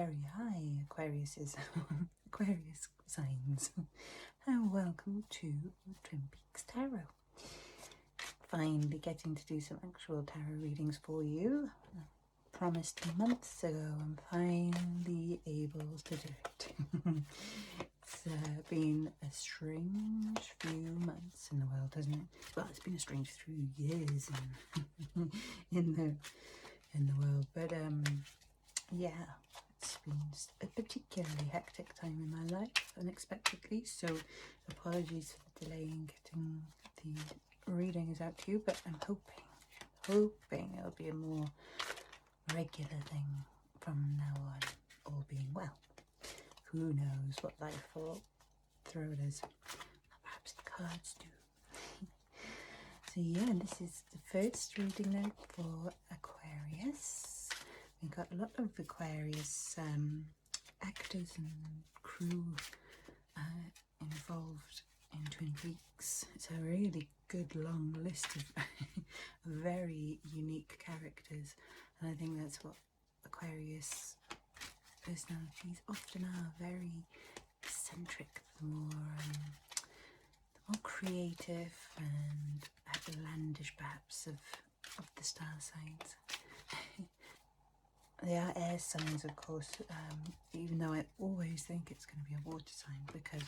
very high Aquariuses, Aquarius signs, and welcome to Twin Peaks Tarot. Finally getting to do some actual tarot readings for you. Promised months ago, I'm finally able to do it. It's been a strange few months in the world, hasn't it? Well, it's been a strange few years in the world, but yeah, it's been a particularly hectic time in my life, unexpectedly, so apologies for the delay in getting the readings out to you, but I'm hoping it'll be a more regular thing from now on, all being well. Who knows what life will throw at us? Perhaps the cards do. So yeah, this is the first reading now for Aquarius. We got a lot of Aquarius actors and crew involved in Twin Peaks. It's a really good long list of very unique characters, and I think that's what Aquarius personalities often are, very eccentric, the more creative and outlandish perhaps of the star signs. They are air signs, of course, even though I always think it's going to be a water sign because,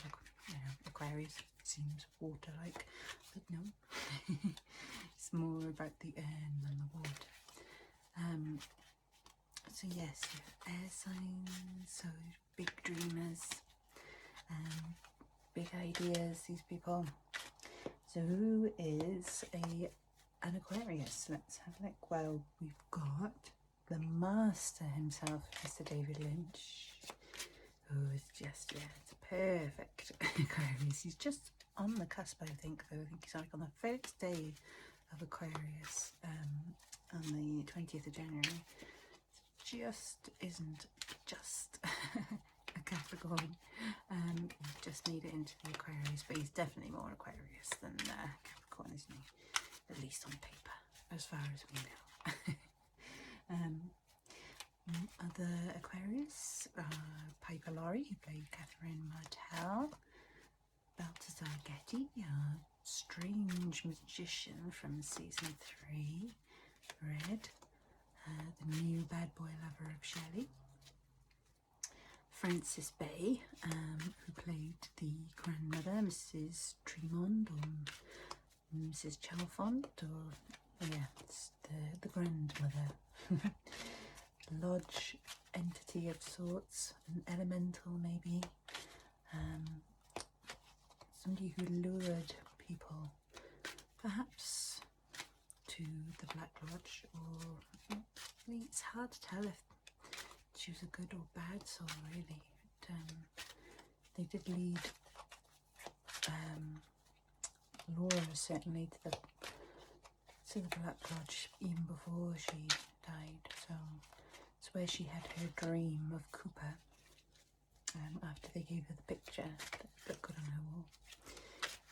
you know, Aquarius seems water-like, but no, it's more about the air than the water. So yes, air signs, so big dreamers, big ideas, these people. So who is an Aquarius? Let's have a look. Well, we've got the master himself, Mr. David Lynch, who is just, yeah, it's a perfect Aquarius. He's just on the cusp, I think, though. I think he's like on the first day of Aquarius, on the 20th of January. Just isn't just a Capricorn. He just made it into the Aquarius, but he's definitely more Aquarius than Capricorn, isn't he? At least on paper, as far as we know. Other Aquarius, Piper Laurie, who played Catherine Martell, Balthazar Getty, a strange magician from season 3, Red, the new bad boy lover of Shelley, Frances Bay, who played the grandmother, Mrs. Tremond, or Mrs. Chalfont, or yeah, it's the grandmother. Lodge entity of sorts, an elemental maybe, somebody who lured people perhaps to the Black Lodge, or it's hard to tell if she was a good or bad soul, really. But, they did lead Laura certainly to the Black Lodge even before she died, so it's where she had her dream of Cooper after they gave her the picture that looked good on her wall.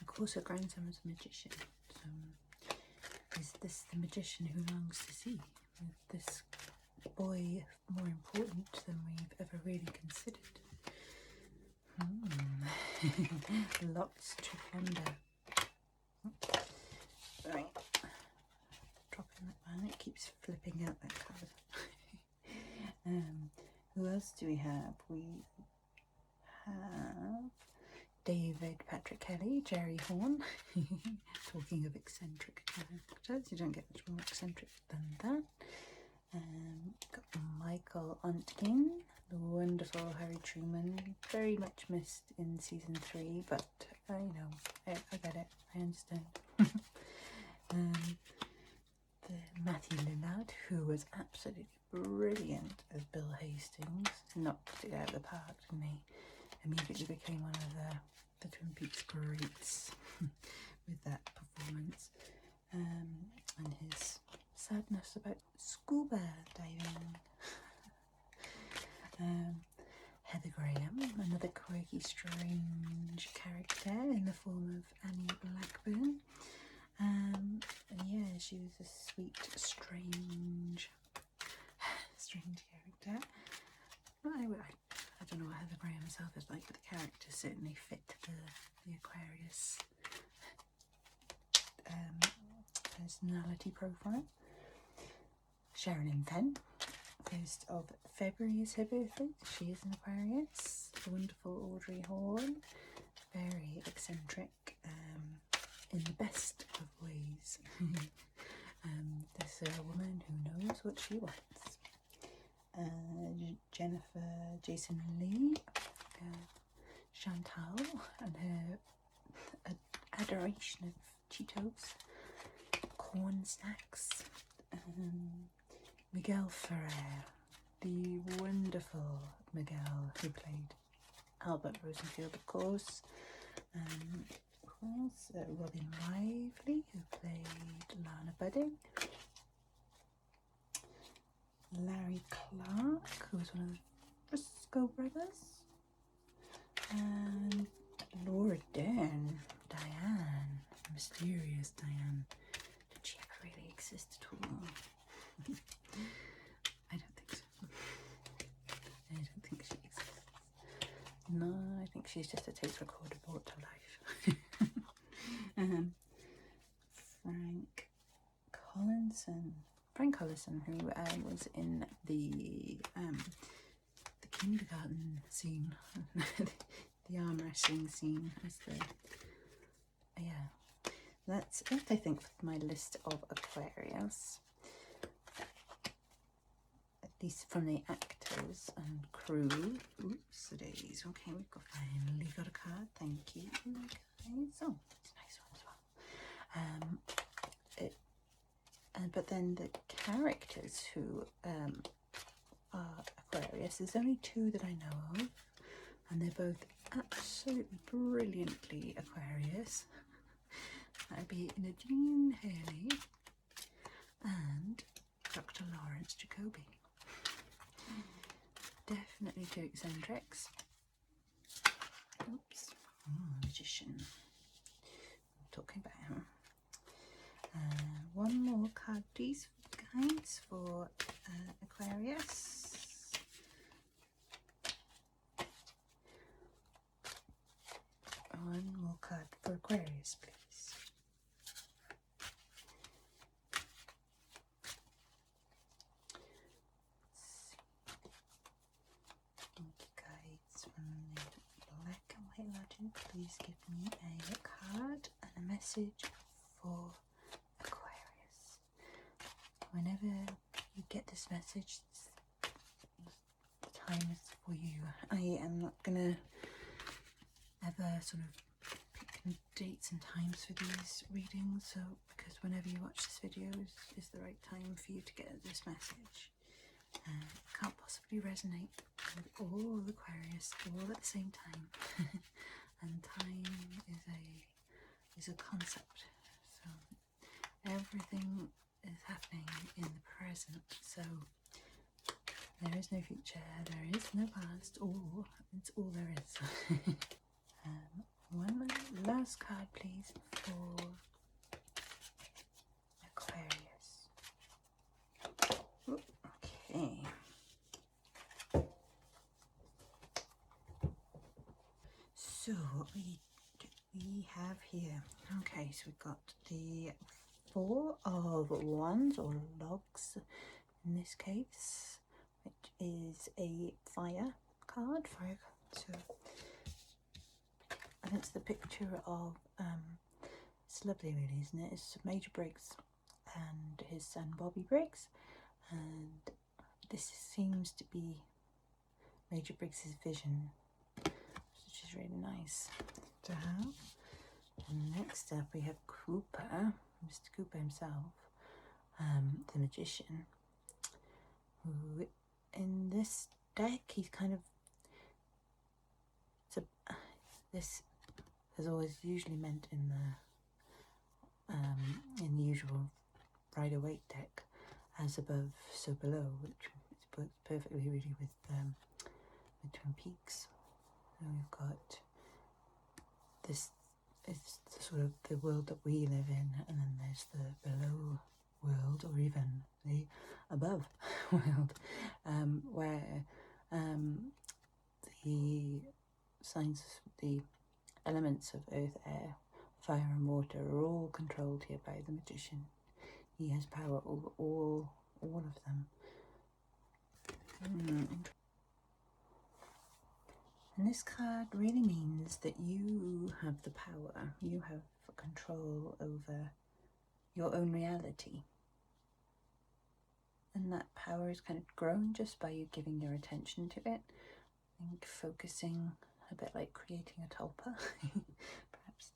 Of course, her grandson was a magician, so is this the magician who longs to see? Is this boy more important than we've ever really considered? Lots to ponder. Right, dropping that one, it keeps flipping out that card. Who else do we have? We have David Patrick Kelly, Jerry Horn. Talking of eccentric characters, you don't get much more eccentric than that. Got Michael Ontkin, the wonderful Harry Truman, very much missed in season 3, but you know, I get it, I understand. The Matthew Lillard, who was absolutely brilliant as Bill Hastings, knocked it out of the park, and he immediately became one of the Twin Peaks greats with that performance, and his sadness about scuba diving. Heather Graham, another quirky, strange character in the form of Annie Blackburn. And yeah, she was a sweet, strange character. But I I don't know what Heather Graham herself is like, but the characters certainly fit the Aquarius personality profile. Sharon Fenn, 1st of February is her birthday. She is an Aquarius. The wonderful Audrey Horn, very eccentric, in the best of ways. This is a woman who knows what she wants. Jennifer Jason Lee, Chantal and her adoration of Cheetos, corn snacks, Miguel Ferrer, the wonderful Miguel who played Albert Rosenfield, of course. Who else? Robin Lively, who played Lana Budding. Larry Clark, who was one of the Frisco brothers. And Laura Dern, Diane, mysterious Diane. Did she ever really exist at all? I don't think so. I don't think she exists. No, I think she's just a tape recorder brought to life. Frank Collison, who was in the kindergarten scene, the arm wrestling scene. As that's it, I think, for my list of Aquarius. At least from the actors and crew. Oops, days. Okay, we've finally got a card. Thank you, guys. Oh, it's a nice one as well. But then the characters who are Aquarius, there's only 2 that I know of, and they're both absolutely brilliantly Aquarius. That'd be Nadine Haley and Dr. Lawrence Jacoby. Definitely 2 eccentrics. Oops. Magician. I'm talking about him. One more card, please, guys, for Aquarius. One more card for Aquarius, please. Thank you, guys, from the Black and White Legend. Please give me a card and a message for Aquarius. Whenever you get this message, the time is for you. I am not gonna ever sort of pick dates and times for these readings, so because whenever you watch this video is the right time for you to get this message. Can't possibly resonate with all Aquarius all at the same time. And time is a concept, so everything is happening in the present, so there is no future, there is no past, or it's all there is. One last card, please, for Aquarius. Okay. So what we have here. Okay, so we've got the 4 of Wands, or logs in this case, which is a fire card. So I think it's the picture of it's lovely, really, isn't it? It's Major Briggs and his son Bobby Briggs, and this seems to be Major Briggs's vision, which is really nice to have. And next up we have Cooper, Mr. Cooper himself, the magician, who in this deck he's kind of, this is always usually meant in the usual Rider-Waite deck as above so below, which works perfectly really with Twin Peaks. So we've got this is sort of the world that we live in, and then there's the below world, or even the above world, where the signs, the elements of earth, air, fire and water are all controlled here by the magician. He has power over all of them. And this card really means that you have the power, you have control over your own reality. And that power is kind of grown just by you giving your attention to it. I think focusing, a bit like creating a tulpa, perhaps,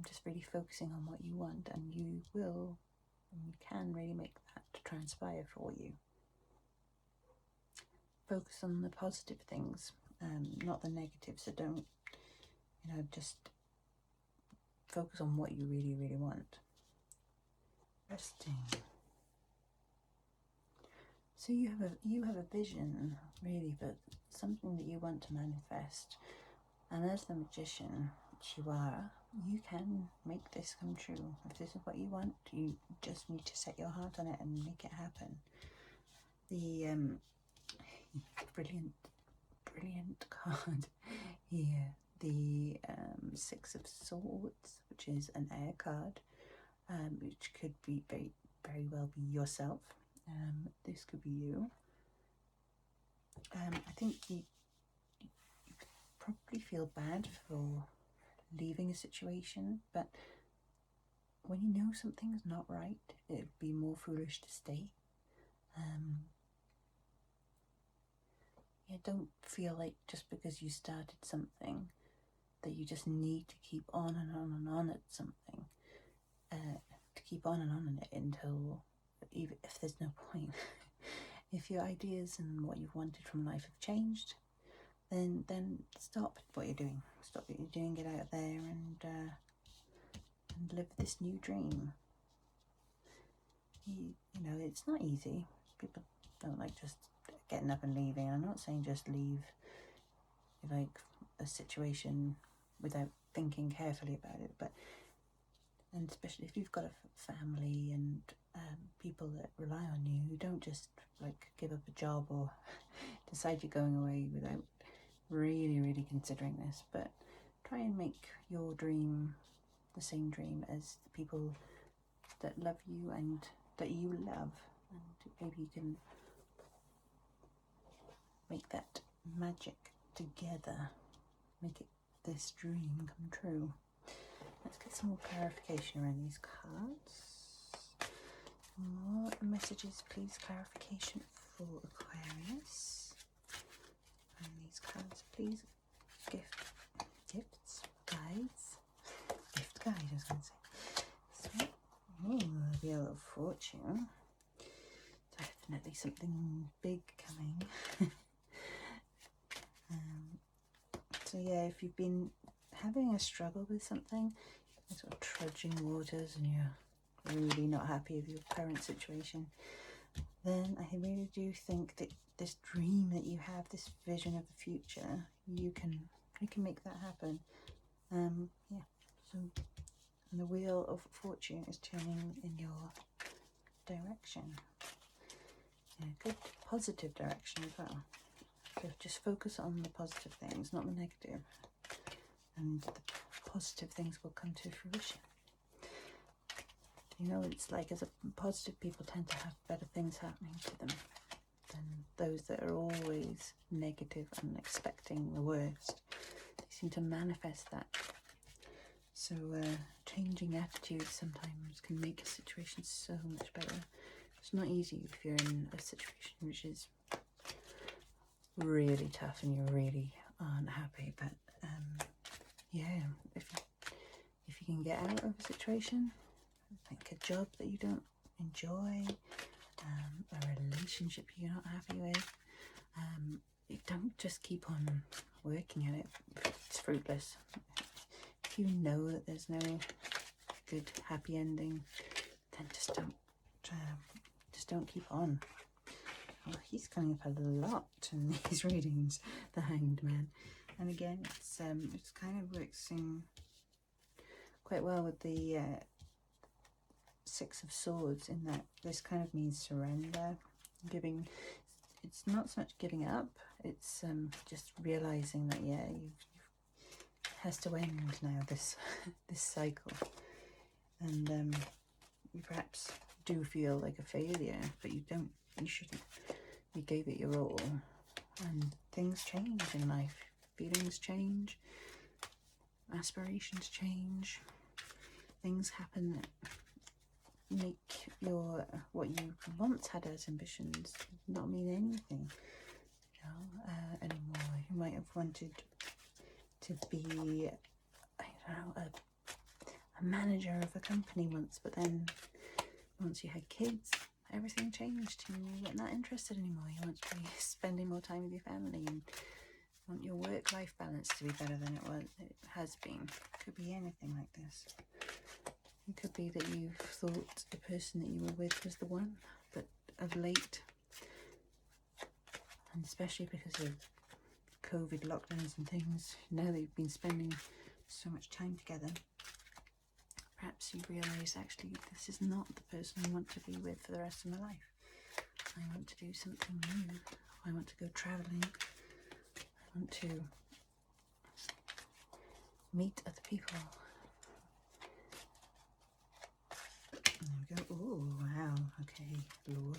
just really focusing on what you want, and you will, and you can really make that transpire for you. Focus on the positive things, not the negative, so don't, just focus on what you really, really want. Resting. So you have a vision, really, but something that you want to manifest. And as the magician that you are, you can make this come true. If this is what you want, you just need to set your heart on it and make it happen. The brilliant card here, the Six of Swords, which is an air card, which could be very well be yourself. This could be you. I think you probably feel bad for leaving a situation, but when you know something's not right, it'd be more foolish to stay. Don't feel like just because you started something that you just need to keep on and on and on at something, to keep on and on in it until, even if there's no point. If your ideas and what you've wanted from life have changed, then stop what you're doing. Stop what you're doing, get out there and live this new dream. It's not easy. People don't like just getting up and leaving. I'm not saying just leave like a situation without thinking carefully about it, and especially if you've got a family and people that rely on you, don't just like give up a job or decide you're going away without really considering this, but try and make your dream the same dream as the people that love you and that you love, and maybe you can make that magic together, make this dream come true. Let's get some more clarification around these cards. More messages, please. Clarification for Aquarius. And these cards, please. Gifts, guides. Gift guide, I was going to say. So, the Wheel of Fortune. Definitely something big coming. So yeah, if you've been having a struggle with something, sort of trudging waters, and you're really not happy with your current situation, then I really do think that this dream that you have, this vision of the future, you can make that happen. So the Wheel of Fortune is turning in your direction, in a good positive direction as well. So just focus on the positive things, not the negative, and the positive things will come to fruition. It's like, as a positive, people tend to have better things happening to them than those that are always negative and expecting the worst. They seem to manifest that. So changing attitudes sometimes can make a situation so much better. It's not easy if you're in a situation which is really tough and you really aren't happy, but if you can get out of a situation, like a job that you don't enjoy, a relationship you're not happy with, you don't just keep on working at it. It's fruitless. If you know that there's no good happy ending, then just don't keep on. Oh, he's coming up a lot in these readings, the Hanged Man. And again, it's kind of works in quite well with the Six of Swords, in that this kind of means surrender, giving. It's not so much giving up it's just realizing that, yeah, it has to end now, this this cycle, and you perhaps do feel like a failure, but you don't. You shouldn't. You gave it your all, and things change in life. Feelings change, aspirations change, things happen that make your what you once had as ambitions not mean anything, you know, anymore. You might have wanted to be, I don't know, a manager of a company once, but then once you had kids, everything changed. You weren't that interested anymore. You want to be spending more time with your family, and want your work-life balance to be better than it has been. It could be anything like this. It could be that you thought the person that you were with was the one, but of late, and especially because of COVID lockdowns and things, now that you've been spending so much time together, perhaps you realise actually this is not the person I want to be with for the rest of my life. I want to do something new. I want to go travelling. I want to meet other people. There we go. Oh, wow. Okay, Laura.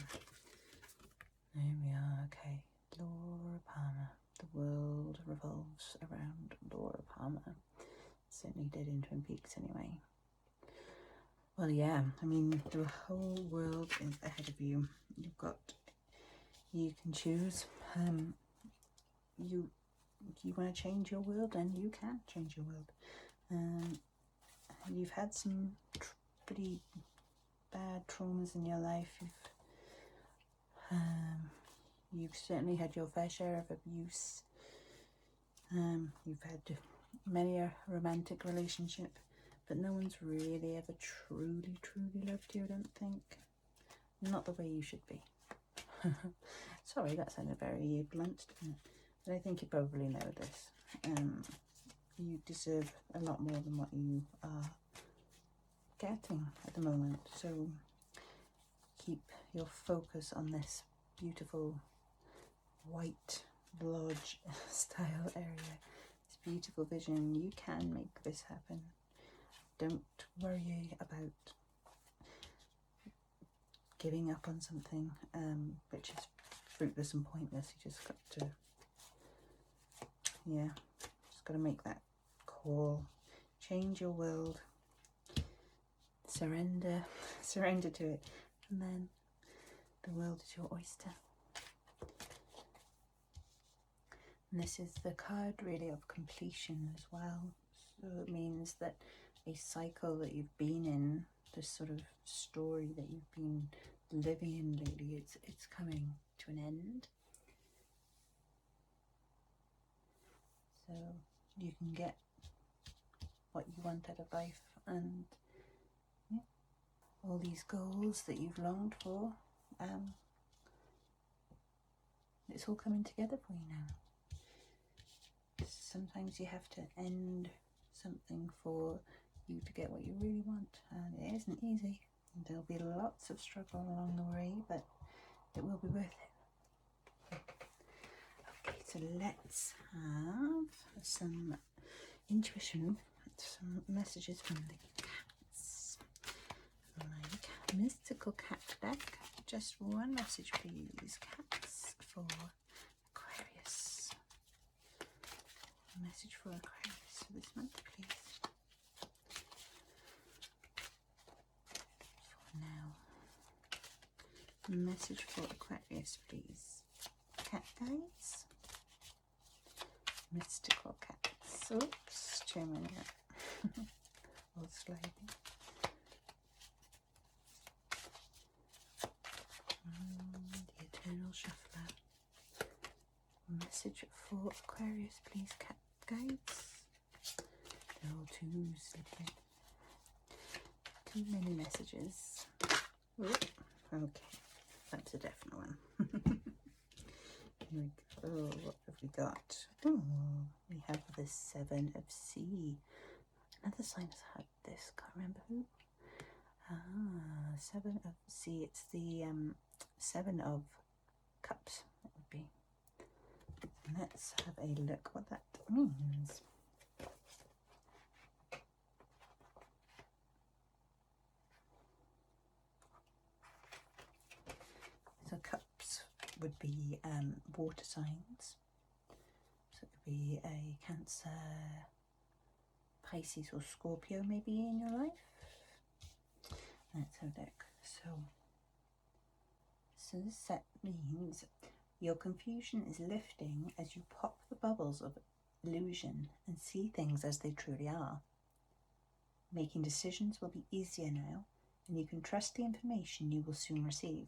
There we are. Okay, Laura Palmer. The world revolves around Laura Palmer. Certainly did in Twin Peaks, anyway. Well, yeah. I mean, the whole world is ahead of you. You can choose. You want to change your world, and you can change your world. You've had some pretty bad traumas in your life. You've certainly had your fair share of abuse. You've had many a romantic relationship, but no one's really ever truly loved you, I don't think. Not the way you should be. Sorry, that sounded very blunt, didn't it? But I think you probably know this. You deserve a lot more than what you are getting at the moment. So keep your focus on this beautiful white lodge style area. This beautiful vision. You can make this happen. Don't worry about giving up on something which is fruitless and pointless. You just got to, yeah, just got to make that call. Change your world. Surrender to it, and then the world is your oyster. And this is the card really of completion as well. So it means that a cycle that you've been in, this sort of story that you've been living in lately, it's coming to an end. So you can get what you want out of life, and yeah, all these goals that you've longed for, it's all coming together for you now. Sometimes you have to end something for you to get what you really want, and it isn't easy. There'll be lots of struggle along the way, but it will be worth it. Okay, so let's have some intuition, some messages from the cats. Like mystical cat deck. Just one message, please, cats, for Aquarius. A message for Aquarius for this month, please. For now. A message for Aquarius, please. Cat guys. Mystical cats. Oops, too many. All sliding. The Eternal Shuffler. Message for Aquarius, please, cat guides. They're all too sleepy. Too many messages. Oop. Okay, that's a definite one. Here we go. What have we got? Oh, we have the Seven of Sea. Another sign has had this. Can't remember who. Ah, Seven of Sea. It's the Seven of Cups. That would be. Let's have a look what that means. So cups would be water signs. So it could be a Cancer, Pisces or Scorpio maybe in your life. Let's have a look. So this set means your confusion is lifting as you pop the bubbles of illusion and see things as they truly are. Making decisions will be easier now, and you can trust the information you will soon receive.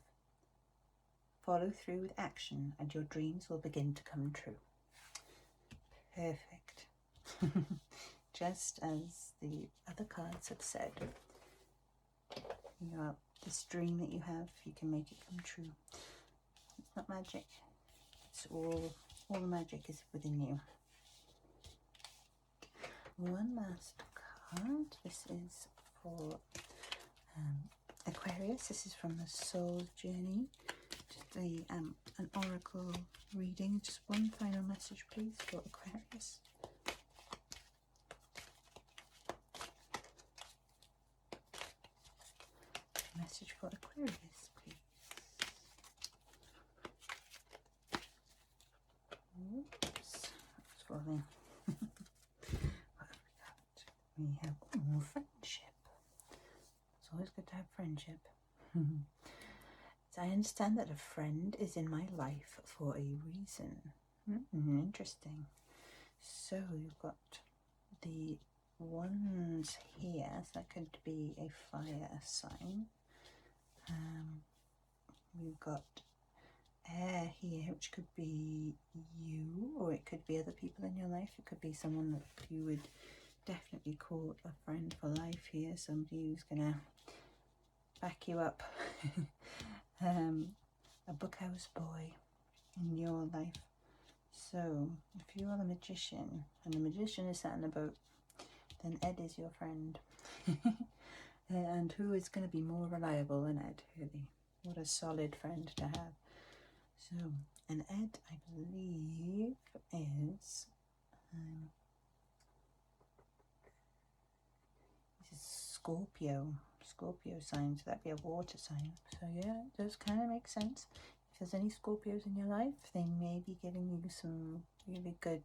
Follow through with action and your dreams will begin to come true. Perfect. Just as the other cards have said, this dream that you have, you can make it come true. It's not magic. It's all the magic is within you. One last card. This is for Aquarius. This is from the Soul Journey. Just an oracle reading. Just one final message, please, for Aquarius. Message for Aquarius, please. Oops, that's falling. What have we got? We have friendship. It's always good to have friendship. So I understand that a friend is in my life for a reason. Interesting. So you've got the wands here, so that could be a fire sign. We've got air here, which could be you, or it could be other people in your life. It could be someone that you would definitely call a friend for life here, somebody who's gonna back you up. A bookhouse boy in your life. So if you are the magician and the magician is sat in a boat, then Ed is your friend. And who is going to be more reliable than Ed, really? What a solid friend to have. So, and Ed, I believe, is Scorpio sign, so that'd be a water sign. So yeah, it does kind of make sense. If there's any Scorpios in your life, they may be giving you some really good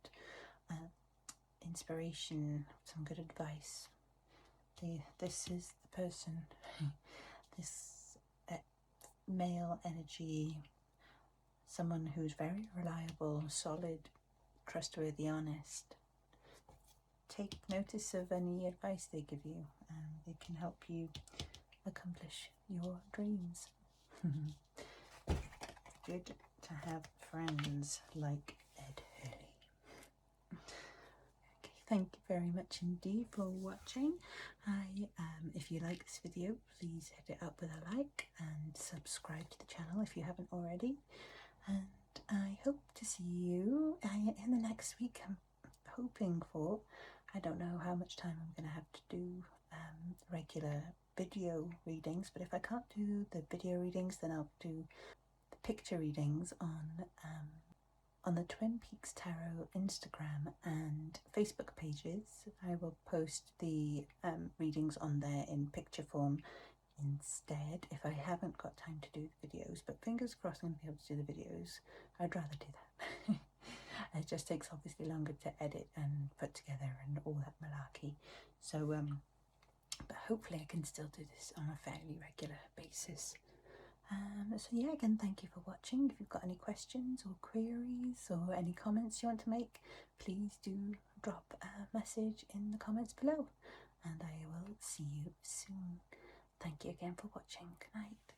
inspiration, some good advice. This is the person, this male energy, someone who's very reliable, solid, trustworthy, honest. Take notice of any advice they give you, and it can help you accomplish your dreams. Good to have friends like Ed Hurley. Okay, thank you very much indeed for watching. If you like this video, please hit it up with a like and subscribe to the channel if you haven't already. And I hope to see you in the next week. I'm hoping for, I don't know how much time I'm going to have to do regular video readings, but if I can't do the video readings, then I'll do the picture readings on the Twin Peaks Tarot Instagram and Facebook pages. I will post the readings on there in picture form instead if I haven't got time to do the videos, but fingers crossed I'm going to be able to do the videos. I'd rather do that. It just takes obviously longer to edit and put together and all that malarkey. So but hopefully I can still do this on a fairly regular basis. So yeah, again, thank you for watching. If you've got any questions or queries or any comments you want to make, please do drop a message in the comments below, and I will see you soon. Thank you again for watching. Good night.